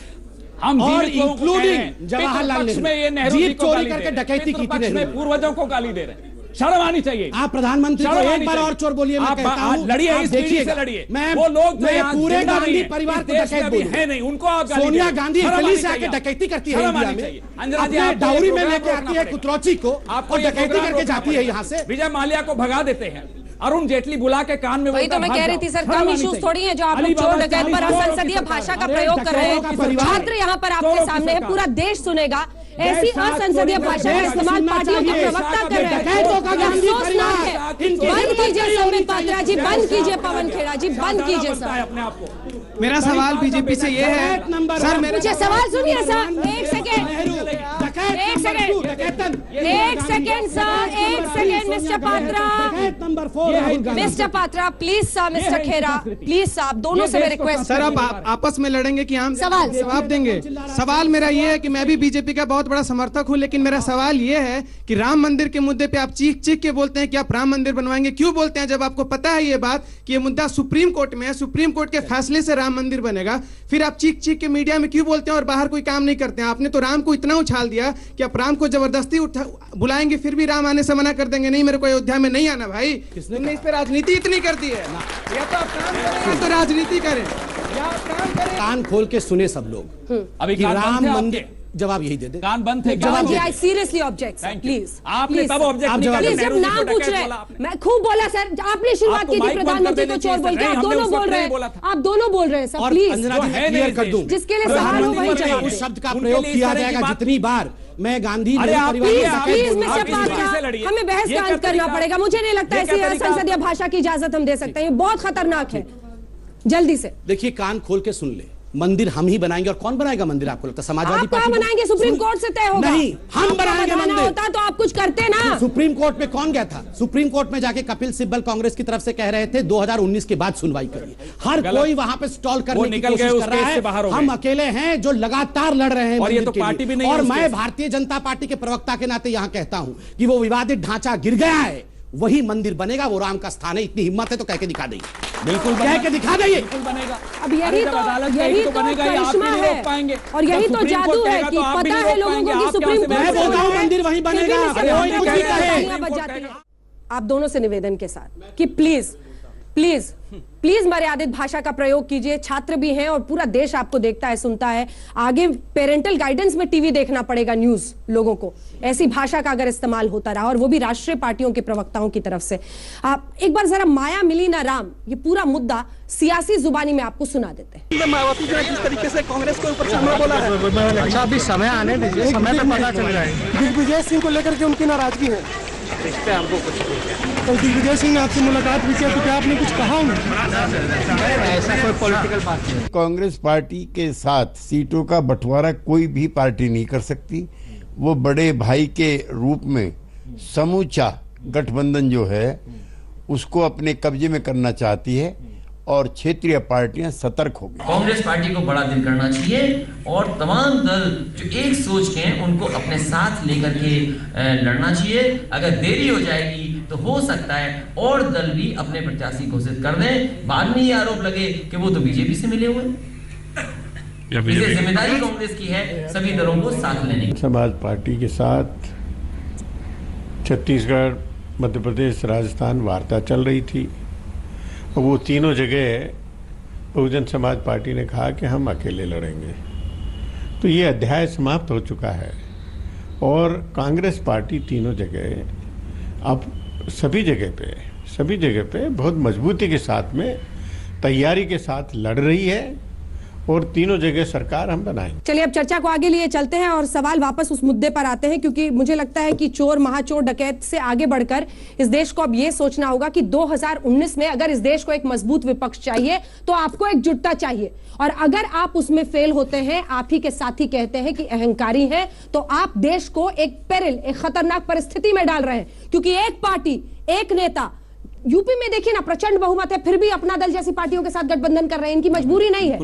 हम और इंक्लूडिंग जवाहरलाल नेहरू जीप चोरी करके डकैती की थी। नेहरू पूर्वजों को गाली दे रहे हैं, शर्म आनी चाहिए। आप प्रधानमंत्री को एक बार और चोर बोलिए, मैं कहता हूं। लड़िए, इस पीढ़ी से लड़िए। वो लोग मैं पूरे गांधी परिवार को डकैत बोलूं है नहीं, उनको आप गाली सोनिया दे रहे हैं। गांधी इटली से आके डकैती करती है इंडिया में। अपने डाउरी में लेके आती है कुतरौची को और डकैती करके जाती है यहाँ से। विजय माल्या को भगा देते हैं। अरुण जेटली बुला के कान में वही तो मैं कह रही थी सर, कम इश्यूज थोड़ी हैं जो आप लोग चोर डकैत पर असंसदीय भाषा का प्रयोग कर रहे हैं। छात्र यहाँ पर आपके सामने है, पूरा देश सुनेगा। ऐसी असंसदीय भाषा का इस्तेमाल पार्टियों के प्रवक्ता कर रहे हैं। अफसोसनाक है। बंद कीजिए संबित पात्रा जी, बंद कीजिए पवन खेड़ा जी, बंद कीजिए सर। मेरा सवाल बीजेपी से ये है सर, मुझे सवाल सुनिए सर। एक सेकेंड सर, एक second mister Patra, mister Patra please sir, mister Khera please sir, आप दोनों से मैं रिक्वेस्ट। सर आप आपस में लड़ेंगे कि हम सवाल जवाब देंगे? सवाल मेरा ये है कि मैं भी बीजेपी का बहुत बड़ा समर्थक हूं, लेकिन मेरा सवाल ये है कि राम मंदिर के मुद्दे पे आप चीख चीख के बोलते हैं कि आप राम मंदिर बनवाएंगे। क्यों बोलते हैं जब आपको पता है ये बात कि ये मुद्दा सुप्रीम कोर्ट में है, सुप्रीम कोर्ट के फैसले से राम मंदिर बनेगा? फिर आप चीख चीख के मीडिया में क्यों बोलते हैं और बाहर कोई काम नहीं करते हैं? आपने तो राम को इतना उछाल दिया कि आप राम को जबरदस्ती बुलाएंगे, फिर भी राम आने से मना कर देंगे, नहीं मेरे को अयोध्या में नहीं आना। भाई तुमने इस पे राजनीति इतनी कर दी है, या तो आप काम करें या तो राजनीति करें, या आप काम करें। कान खोल के सुने सब लोग। अभी राम मंदिर जवाब यही दे दे। कान बंद थे। I seriously object please. आपने तब ऑब्जेक्ट नहीं प्लीज, जब नाम पूछ रहे हैं मैं खूब बोला सर। आपने शुरुआत की थी प्रधानमंत्री को चोर बोल के, आप दोनों बोल रहे हैं, आप दोनों बोल रहे हैं सर प्लीज। क्लियर कर दूं, जिसके लिए सवाल हो वही जवाब। उस शब्द का प्रयोग किया जाएगा जितनी बार मैं गांधी प्लीज मिस्टर पात्रा, हमें बहस का अंत करना पड़ेगा। मुझे नहीं लगता ऐसी असंसदीय भाषा की इजाजत हम दे सकते हैं, ये बहुत खतरनाक है। जल्दी से देखिए, कान खोल के सुन ले। मंदिर हम ही बनाएंगे। और कौन बनाएगा मंदिर आपको लगता है? समाजवादी आप कहाँ पार्टी बनाएंगे? सुप्रीम कोर्ट से तय होगा। नहीं, हम आपको बनाएंगे बनाना मंदिर। होता तो आप कुछ करते ना। सुप्रीम कोर्ट में कौन गया था? सुप्रीम कोर्ट में जाके कपिल सिब्बल कांग्रेस की तरफ से कह रहे थे 2019 के बाद सुनवाई करिए। हर कोई वहां पे स्टॉल करने की कोशिश कर रहा है। हम अकेले हैं जो लगातार लड़ रहे हैं और ये तो मंदिर के पार्टी लिए। भी नहीं है और उस मैं केस। भारतीय जनता पार्टी के प्रवक्ता के नाते यहां कहता हूं कि वो विवादित ढांचा गिर गया है, वही मंदिर बनेगा, वो राम का स्थान है। इतनी हिम्मत है तो कह के दिखा देंगे, बिल्कुल कह के दिखा देंगे। बिल्कुल बनेगा। अब यही तो बनेगा, ये आप करिश्मा नहीं है रोक पाएंगे। और यही जब तो सुप्रीम जादू कोर्ट है कहेगा कि तो आप भी पता नहीं है रोक लोगों पाएंगे। को कि आप सुप्रीम क्या कोर्ट मैं से बोलता हूं है, मंदिर वहीं फिर भी बनेगा, इससे कोई कुछ भी कहे। तालियां बज जाती हैं। आप दोनों से निवेदन के साथ कि प्लीज प्लीज प्लीज मर्यादित भाषा का प्रयोग कीजिए। छात्र भी हैं और पूरा देश आपको देखता है, सुनता है। आगे पेरेंटल गाइडेंस में टीवी देखना पड़ेगा न्यूज लोगों को, ऐसी भाषा का अगर इस्तेमाल होता रहा, और वो भी राष्ट्रीय पार्टियों के प्रवक्ताओं की तरफ से। आप एक बार जरा माया मिली ना राम, ये पूरा मुद्दा सियासी जुबानी में आपको सुना देते हैं। मायावती जी ने किस तरीके से कांग्रेस के ऊपर हमला बोला है। अच्छा, अभी समय आने दीजिए, समय पे पता चल रहा है। दिग्विजय सिंह को लेकर के उनकी नाराजगी है, इस पे हमको कुछ। तो दिग्विजय सिंह ने आपसे मुलाकात भी की, तो क्या आपने कुछ कहा? ऐसा कोई पॉलिटिकल बात नहीं। कांग्रेस पार्टी के साथ सीटों का बंटवारा कोई भी पार्टी नहीं कर सकती। वो बड़े भाई के रूप में समूचा गठबंधन जो है उसको अपने कब्जे में करना चाहती है और क्षेत्रीय पार्टियां सतर्क हो गई। कांग्रेस पार्टी को बड़ा दिल करना चाहिए और तमाम दल जो एक सोच के हैं उनको अपने साथ लेकर के लड़ना चाहिए। अगर देरी हो जाएगी तो हो सकता है और दल भी अपने प्रत्याशी घोषित कर दें, बाद में ये आरोप लगे कि वो तो बीजेपी से मिले हुए। इसे जिम्मेदारी कांग्रेस की है सभी दलों को साथ लेने की। समाज पार्टी के साथ छत्तीसगढ़, मध्य प्रदेश, राजस्थान वार्ता चल रही थी। वो तीनों जगह बहुजन समाज पार्टी ने कहा कि हम अकेले लड़ेंगे। तो ये अध्याय समाप्त हो चुका है और कांग्रेस पार्टी तीनों जगह अब सभी जगह पे बहुत मजबूती के साथ में, तैयारी के साथ लड़ रही है और तीनों जगह सरकार हम बनाएंगे। चलिए अब चर्चा को आगे लिए चलते हैं और सवाल वापस उस मुद्दे पर आते हैं, क्योंकि मुझे लगता है कि चोर, महाचोर, डकैत से आगे बढ़कर इस देश को अब यह सोचना होगा कि 2019 में अगर इस देश को एक मजबूत विपक्ष चाहिए तो आपको एकजुटता चाहिए। और अगर आप उसमें फेल होते हैं, आप ही के साथी कहते हैं कि अहंकारी हैं, तो आप देश को एक पेरिल, एक खतरनाक परिस्थिति में डाल रहे हैं। क्योंकि एक पार्टी, एक नेता, यूपी में देखिए ना प्रचंड बहुमत है, फिर भी अपना दल जैसी पार्टियों के साथ गठबंधन कर रहे हैं। इनकी मजबूरी नहीं है,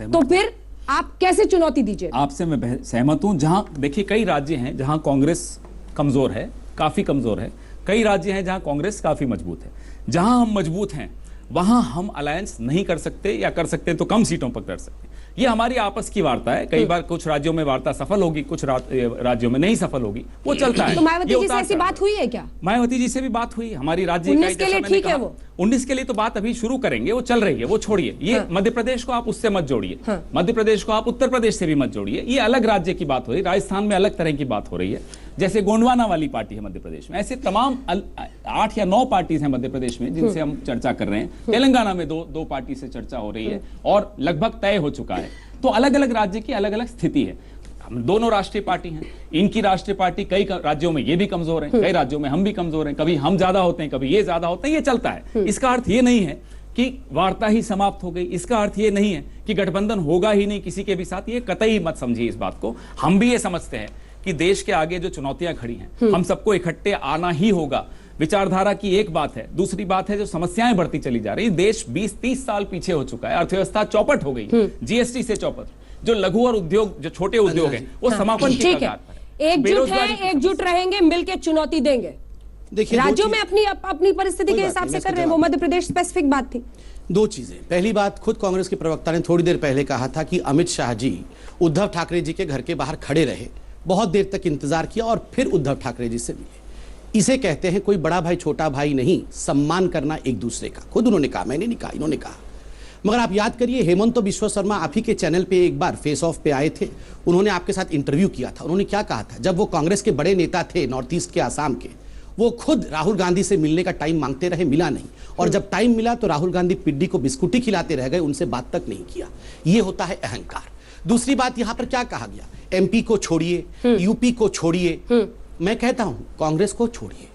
तो फिर आप कैसे चुनौती दीजिए? आपसे मैं सहमत हूं। जहां देखिए कई राज्य हैं जहां कांग्रेस कमजोर है, काफी कमजोर है। कई राज्य हैं जहां कांग्रेस काफी मजबूत है। जहां हम मजबूत हैं वहां हम अलायंस नहीं कर सकते, या कर सकते हैं तो कम सीटों पर कर सकते हैं। ये हमारी आपस की वार्ता है। कई बार कुछ राज्यों में वार्ता सफल होगी, कुछ राज्यों में नहीं सफल होगी, वो चलता है। तो मायावती जी से ऐसी बात हुई है क्या? मायावती जी से भी बात हुई। हमारी राज्य 19 के लिए ठीक है वो। 19 के लिए तो बात अभी शुरू करेंगे, वो चल रही है, वो छोड़िए। ये हाँ। मध्य प्रदेश को आप उससे मत जोड़िए। हाँ। मध्य प्रदेश को आप उत्तर प्रदेश से भी मत जोड़िए। ये अलग राज्य की बात हो रही है। राजस्थान में अलग तरह की बात हो रही है। जैसे गोंडवाना वाली पार्टी है मध्य प्रदेश में, ऐसे तमाम 8 या 9 पार्टीज हैं मध्य प्रदेश में जिनसे हम चर्चा कर रहे हैं। तेलंगाना में दो पार्टी से चर्चा हो रही है और लगभग तय हो चुका है। तो अलग अलग राज्य की अलग अलग स्थिति है। हम दोनों राष्ट्रीय पार्टी हैं। इनकी राष्ट्रीय पार्टी कई राज्यों में ये भी कमजोर है, कई राज्यों में हम भी कमजोर हैं। कभी हम ज्यादा होते हैं, कभी ये ज्यादा होते हैं। ये चलता है। इसका अर्थ ये नहीं है कि वार्ता ही समाप्त हो गई। इसका अर्थ ये नहीं है कि गठबंधन होगा ही नहीं किसी के भी साथ। ये कतई मत समझिए इस बात को। हम भी ये समझते हैं कि देश के आगे जो चुनौतियां खड़ी हैं, हम सबको इकट्ठे आना ही होगा। विचारधारा की एक बात है, दूसरी बात है जो समस्याएं बढ़ती चली जा रही है। देश 20-30 साल पीछे हो चुका है। अर्थव्यवस्था चौपट हो गई, जीएसटी से चौपट। जो लघु और उद्योग, जो छोटे उद्योग हैं, वो समापन की कगार पर है। एकजुट रहेंगे, मिलकर चुनौती देंगे। देखिए राज्यों में अपनी परिस्थिति के हिसाब से कर रहे हैं। वो मध्य प्रदेश स्पेसिफिक बात थी। दो चीजें। पहली बात, खुद कांग्रेस के प्रवक्ता ने थोड़ी देर पहले कहा था कि अमित शाह जी उद्धव ठाकरे जी के घर के बाहर खड़े रहे, बहुत देर तक इंतजार किया और फिर उद्धव ठाकरे जी से मिले। इसे कहते हैं कोई बड़ा भाई छोटा भाई नहीं, सम्मान करना एक दूसरे का। खुद उन्होंने कहा, मैंने नहीं कहा, इन्होंने कहा। मगर आप याद करिए, हेमंत बिश्व शर्मा आप ही के चैनल पे एक बार फेस ऑफ पे आए थे। उन्होंने आपके साथ इंटरव्यू किया था। उन्होंने क्या कहा था? जब वो कांग्रेस के बड़े नेता थे नॉर्थ ईस्ट के, आसाम के, वो खुद राहुल गांधी से मिलने का टाइम मांगते रहे, मिला नहीं। और जब टाइम मिला तो राहुल गांधी पिड्डी को बिस्कुटी खिलाते रह गए, उनसे बात तक नहीं किया। ये होता है अहंकार। दूसरी बात, यहां पर क्या कहा गया? एमपी को छोड़िए, यूपी को छोड़िए। मैं कहता हूं कांग्रेस को छोड़िए,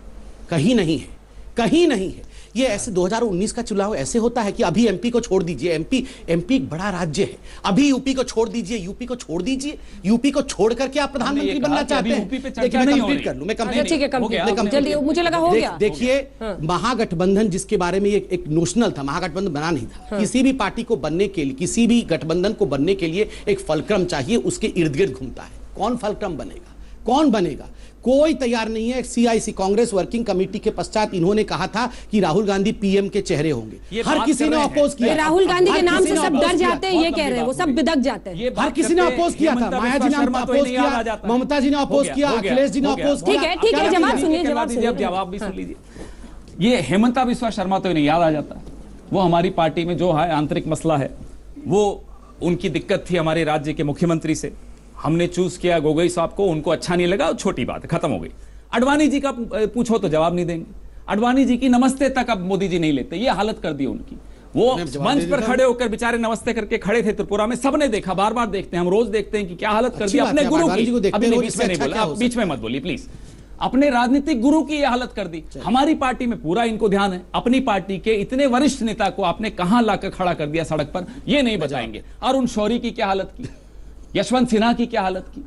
कहीं नहीं है, कहीं नहीं है। ये ऐसे 2019 का चुनाव ऐसे होता है कि अभी एमपी को छोड़ दीजिए, एमपी एक बड़ा राज्य है, अभी यूपी को छोड़ दीजिए, यूपी को छोड़ दीजिए, यूपी को छोड़ करके आप प्रधानमंत्री बनना चाहते हैं। देखिए मैं कंप्लीट कर लूं, मैं कंप्लीट जल्दी, मुझे लगा हो गया। देखिए महागठबंधन जिसके बारे में ये एक नोशनल था, महागठबंधन बना नहीं था। किसी भी पार्टी को बनने के लिए, किसी भी गठबंधन को बनने के लिए एक फलक्रम चाहिए, उसके इर्द गिर्द घूमता है। कौन फलक्रम बनेगा, कौन बनेगा, कोई तैयार नहीं है। सीआईसी कांग्रेस वर्किंग कमेटी के पश्चात इन्होंने कहा था कि राहुल गांधी पीएम के चेहरे होंगे, हर किसी ने अपोज किया। राहुल गांधी के नाम से सब डर जाते हैं, ये कह रहे हैं, वो सब बिदक जाते हैं। हर किसी ने अपोज किया था, माया जी ने अपोज किया, ममता जी ने अपोज किया, अखिलेश जी ने अपोज किया। ठीक है, जवाब सुनिए, जवाब भी सुन लीजिए। ये हेमंता बिस्वा शर्मा तो इन्हें याद आ जाता है। वो हमारी पार्टी में जो है आंतरिक मसला है, वो उनकी दिक्कत थी हमारे राज्य के मुख्यमंत्री से। हमने चूज किया गोगोई साहब को, उनको अच्छा नहीं लगा, छोटी बात है, खत्म हो गई। अडवाणी जी का पूछो तो जवाब नहीं देंगे। अडवाणी जी की नमस्ते तक अब मोदी जी नहीं लेते, ये हालत कर दी उनकी। वो मंच पर खड़े होकर बेचारे नमस्ते करके खड़े थे त्रिपुरा में, सबने देखा, बार बार देखते हैं हम, रोज देखते हैं कि क्या हालत कर दी अपने गुरु की। अभी बीच में नहीं बोला, बीच में मत बोलिए प्लीज। अपने राजनीतिक गुरु की यह हालत कर दी। हमारी पार्टी में पूरा इनको ध्यान है, अपनी पार्टी के इतने वरिष्ठ नेता को आपने कहां लाकर खड़ा कर दिया सड़क पर, ये नहीं बताएंगे। अरुण शौरी की क्या हालत की, यशवंत सिन्हा की क्या हालत की,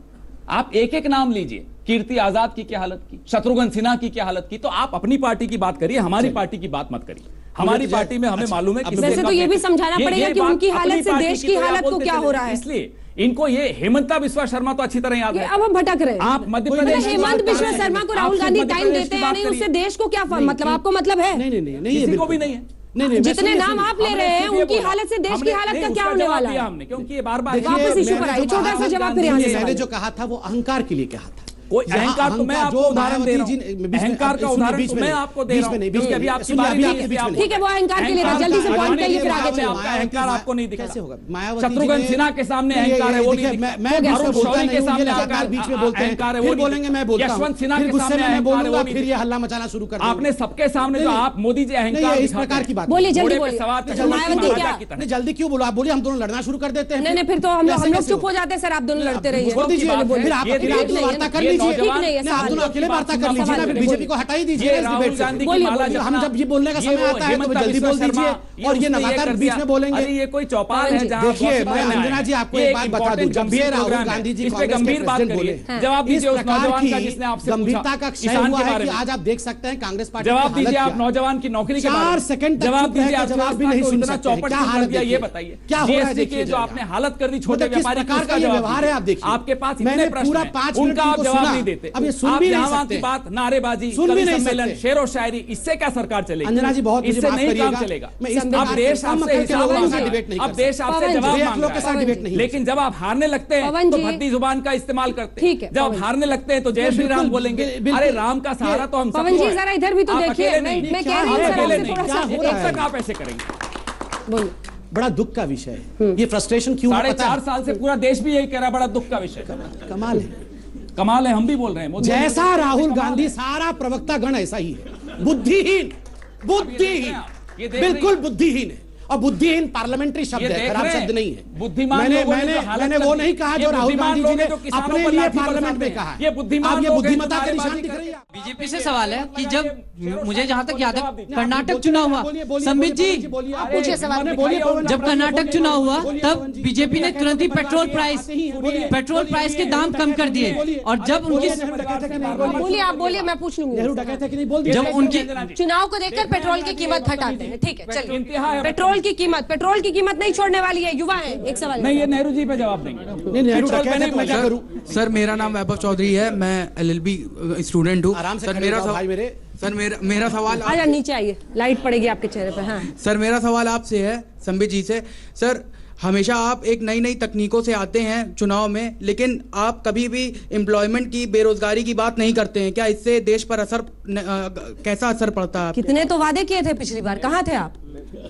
आप एक एक नाम लीजिए। कीर्ति आजाद की क्या हालत की, शत्रुघ्न सिन्हा की क्या हालत की। तो आप अपनी पार्टी की बात करिए, हमारी पार्टी की बात मत करिए। हमारी पार्टी में हमें मालूम है कि वैसे तो ये भी समझाना पड़ेगा कि उनकी हालत से देश की हालत को क्या हो रहा है। इसलिए इनको ये हेमंता बिस्वा शर्मा तो अच्छी तरह याद है। अब हम भटक रहे हैं। आप मध्य प्रदेश हेमंत बिस्वा शर्मा को राहुल गांधी टाइम देते हैं नहीं, उससे देश को क्या मतलब, आपको मतलब है? नहीं, किसी को भी नहीं है। जितने नाम आप ले रहे हैं उनकी हालत से देश की हालत का क्या होने वाला है? हमने क्योंकि ये बार-बार वापस इशू पर आइए, छोटा सा जवाब फिर यहाँ से। मैंने जो कहा था वो अहंकार के लिए कहा था। कोई अहंकार तो मैं आपको उदाहरण दे रहा हूं, अहंकार का उदाहरण तो मैं आपको दे रहा हूं, क्योंकि अभी आपकी बारी नहीं है। ठीक है, वो अहंकार के लिए था, जल्दी से पॉइंट पे फिर आगे चलो। आपका अहंकार आपको नहीं दिखा। कैसे होगा? शत्रुघ्न सिन्हा के सामने अहंकार है, वो नहीं दिखा। मैं अरुण शौरी के सामने लगातार बीच में बोलते हैं, अहंकार है, फिर बोलेंगे मैं बोलता हूं, यशवंत सिन्हा के सामने मैं अहंकार है, बोलूंगा, वो नहीं फिर ये हल्ला मचाना शुरू कर देंगे। आपने सबके सामने जो आप मोदी जी अहंकार इस प्रकार की बात बोलिए, जल्दी बोलिए। मायावती क्या जल्दी क्यों बोलो? आप बोलिए, हम दोनों लड़ना शुरू कर देते हैं। नहीं, फिर तो हम लोग चुप हो जाते हैं सर, आप दोनों लड़ते रहिए। फिर आप वार्ता कर लीजिए, आप दोनों अकेले वार्ता कर लीजिए ना, फिर बीजेपी को हटा ही दीजिए इस डिबेट से। हम जब ये बोलने का समय आता है तो जल्दी बोल दीजिए, और ये लगातार बीच में बोलेंगे। ये कोई चौपाल है जहां देखिए, मैं अंजना जी आपको एक बात बता दूं, जब भी राहुल गांधी जी गंभीर बात बोले, जवाब दीजिए उस नौजवान का जिसने आपसे गंभीरता का क्षय हुआ है कि आज आप देख सकते हैं कांग्रेस पार्टी जवाब दीजिए आप नौजवान की नौकरी के 4 सेकंड जवाब दीजिए। आप जवाब भी नहीं सुन सकते, चौपट क्या कर हालत दिया, है ये बताइए क्या हो रहा है? देखिए जो आपने हालत कर दी छोटे व्यापारी प्रकार का व्यवहार है, आप देखिए आपके पास इतने मैंने प्रश्न पूरा हैं, 5 मिनट उनका आप जवाब नहीं देते। अब ये सुन भी नहीं सकते सकते, बात नारेबाजी, सुन भी नहीं सम्मेलन, सकते। शेरो शायरी, इससे क्या सरकार चलेगी? अंजना जी बहुत इससे नहीं काम चलेगा। अब देश आपसे हिसाब मांगेगा, अब देश आपसे जवाब मांगेगा। लेकिन जब आप हारने लगते हैं तो भद्दी जुबान का इस्तेमाल करते हैं। जब आप हारने लगते हैं तो जय श्री राम बोलेंगे। अरे राम का सहारा तो हम पवन जी जरा इधर भी तो देखिए, मैं कह रही हूं कब तक आप ऐसे करेंगे? बोलिए। बड़ा दुख का विषय है ये, फ्रस्ट्रेशन क्यों? 4.5 साल से पूरा देश भी यही कह रहा है, बड़ा दुख का विषय। कमाल है, कमाल है, हम भी बोल रहे हैं। जैसा राहुल गांधी, सारा प्रवक्ता गण ऐसा ही है, बुद्धिहीन, बिल्कुल बुद्धिहीन है। और बुद्धिहीन पार्लियामेंट्री शब्द है, खराब शब्द नहीं है। बुद्धिमान मैंने वो नहीं कहा जो राहुल गांधी जी ने अपने लिए पार्लियामेंट में कहा है। ये बुद्धिमान, आप ये बुद्धिमत्ता के निशान दिख रही है। बीजेपी से सवाल है कि जब मुझे जहां तक याद है कर्नाटक चुनाव हुआ, संबित जी पूछिए सवाल। जब कर्नाटक चुनाव हुआ तब बीजेपी ने तुरंत ही पेट्रोल प्राइस के दाम कम कर दिए, और जब उनकी बोलिए, आप बोलिए, मैं पूछ लूंगी। जब उनकी चुनाव को देखकर पेट्रोल की कीमत घटाते हैं, ठीक है चलिए। पेट्रोल की कीमत नहीं छोड़ने वाली है, युवा है। एक सवाल नहीं, ये नेहरू जी पे जवाब देंगे। नेहरू मैं क्या करूं? सर मेरा नाम वैभव चौधरी है, मैं LLB स्टूडेंट हूँ। सर मेरा सवाल आजा नीचे आइए, लाइट पड़ेगी आपके चेहरे पे। हाँ सर, मेरा सवाल आपसे है, संबित जी से। सर हमेशा आप एक नई तकनीकों से आते हैं चुनाव में, लेकिन आप कभी भी एम्प्लॉयमेंट की, बेरोजगारी की बात नहीं करते हैं। क्या इससे देश पर कैसा असर पड़ता है? कितने तो वादे किए थे पिछली बार, कहाँ थे आप?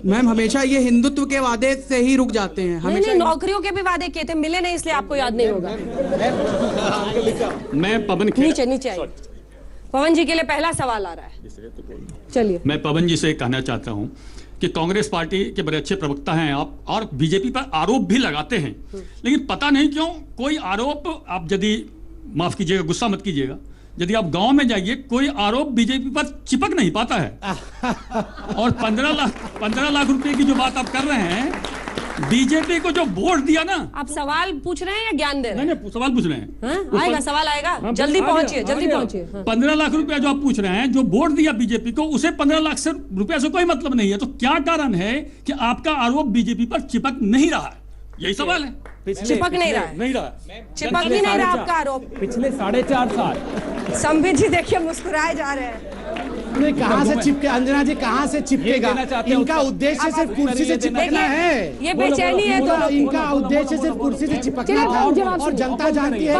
मैम हमेशा ये हिंदुत्व के वादे से ही रुक जाते हैं। हमेशा नौकरियों के भी वादे किए थे, मिले नहीं, इसलिए आपको याद नहीं होगा। मैं पवन नीचे आइए। पवन जी के लिए पहला सवाल आ रहा है, चलिए। मैं पवन जी से कहना चाहता हूँ कि कांग्रेस पार्टी के बड़े अच्छे प्रवक्ता हैं आप, और बीजेपी पर आरोप भी लगाते हैं, लेकिन पता नहीं क्यों कोई आरोप, आप यदि माफ कीजिएगा, गुस्सा मत कीजिएगा, यदि आप गांव में जाइए, कोई आरोप बीजेपी पर चिपक नहीं पाता है। और 15 लाख रुपए की जो बात आप कर रहे हैं, बीजेपी को जो वोट दिया ना। आप सवाल पूछ रहे हैं या ज्ञान दे रहे हैं? नहीं, सवाल पूछ रहे हैं। आएगा सवाल आएगा, जल्दी पहुंचिए, जल्दी पहुंचिए। 15 लाख रुपया जो आप पूछ रहे हैं, जो वोट दिया बीजेपी को, उसे 15 लाख से रुपया से कोई मतलब नहीं है। तो क्या कारण है कि आपका आरोप बीजेपी पर चिपक नहीं रहा है? यही सवाल है। चिपक नहीं रहा है, नहीं रहा, चिपक ही नहीं रहा आपका आरोप। पिछले 4.5 साल संबित जी देखिए मुस्कुराए जा रहे हैं। नहीं, कहाँ से चिपके अंजना जी, कहाँ से चिपकेगा? इनका उद्देश्य सिर्फ कुर्सी से चिपकना है। ये बेचैनी है तो इनका उद्देश्य सिर्फ कुर्सी से चिपकना था, और जनता जानती है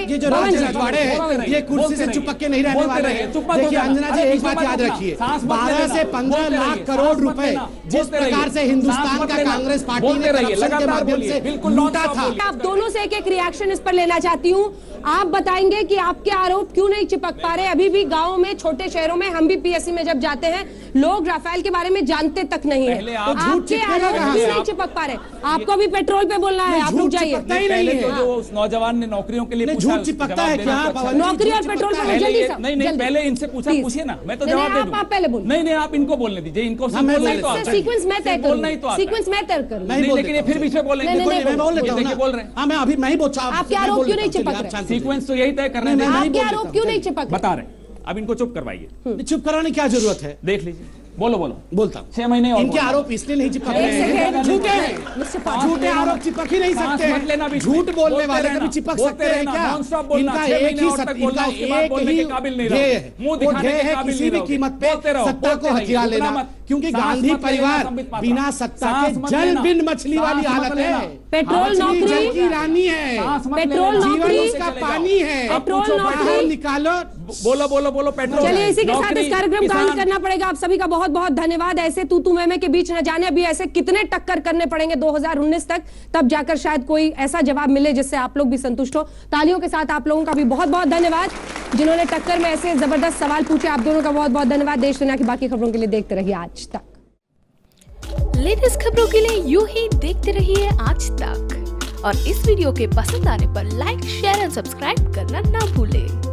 ये जो राज्य रजवाड़े हैं, ये कुर्सी से चिपक के नहीं रहने वाले हैं। देखिए अंजना जी, एक बात याद रखिए, 12 से 15 लाख करोड़ रुपए जिस प्रकार से हिंदुस्तान का कांग्रेस पार्टी ने करप्शन के माध्यम से लूटा था। आप दोनों से एक रिएक्शन इस पर लेना चाहती हूँ। आप बताएंगे कि आपके आरोप क्यों नहीं चिपक पा रहे? अभी भी गांव में, छोटे शहरों में, हम भी पीएससी में जब जाते हैं, लोग राफेल के बारे में जानते तक नहीं है। तो आपके आरोप क्यों नहीं चिपक पा रहे? आपको भी पेट्रोल पे बोलना है, आप रुक जाइए। पहले तो जो उस नौजवान ने नौकरियों के लिए झूठ चिपकता है क्या? नौकरी और पेट्रोल पे जल्दी से। नहीं, पहले इनसे पूछिए ना, मैं तो जवाब दे दूं। आप पहले बोलो। नहीं, आप इनको बोलने दीजिए, इनको सीक्वेंस मैं तय करूंगा, सीक्वेंस मैं तय करूंगा। लेकिन ये फिर बीच में बोल रहे हैं। मैं अभी मैं ही बोल, आपके आरोप क्यों नहीं चिपक रहे? सीक्वेंस तो यही तय करना है। आपके आरोप क्यों नहीं चिपक? बता रहे, अब इनको चुप करवाइए। चुप कराने की क्या जरूरत है? देख लीजिए, बोलो बोलता 6 महीने और इनके आरोप इसलिए नहीं चिपक रहे हैं, झूठे हैं। झूठे आरोप चिपक ही नहीं सकते। झूठ बोलने वाले कभी चिपक सकते हैं क्या? इनका एक ही ध्येय है, किसी भी कीमत पे सत्ता को हथियार लेना। क्योंकि गांधी परिवार बिना सत्ता के जल बिन मछली वाली हालत है। पेट्रोल नौकरी जल की रानी है, पेट्रोल नौकरी उसका पानी है। पेट्रोल नौकरी निकालो, बोलो पेट्रोल। चलिए इसी के साथ इस कार्यक्रम का अंत करना पड़ेगा। आप सभी का बहुत बहुत धन्यवाद। ऐसे तू मैं के बीच न जाने, अभी ऐसे कितने टक्कर करने पड़ेंगे 2019 तक, तब जाकर शायद कोई ऐसा जवाब मिले जिससे आप लोग भी संतुष्ट हो। तालियों के साथ आप लोगों का भी बहुत बहुत धन्यवाद, जिन्होंने टक्कर में ऐसे जबरदस्त सवाल पूछे। आप दोनों का बहुत बहुत धन्यवाद। देश दुनिया की बाकी खबरों के लिए देखते रहिए आज तक। लेटेस्ट खबरों के लिए यूं ही देखते रहिए आज तक, और इस वीडियो के पसंद आने पर लाइक, शेयर एंड सब्सक्राइब करना ना भूलें।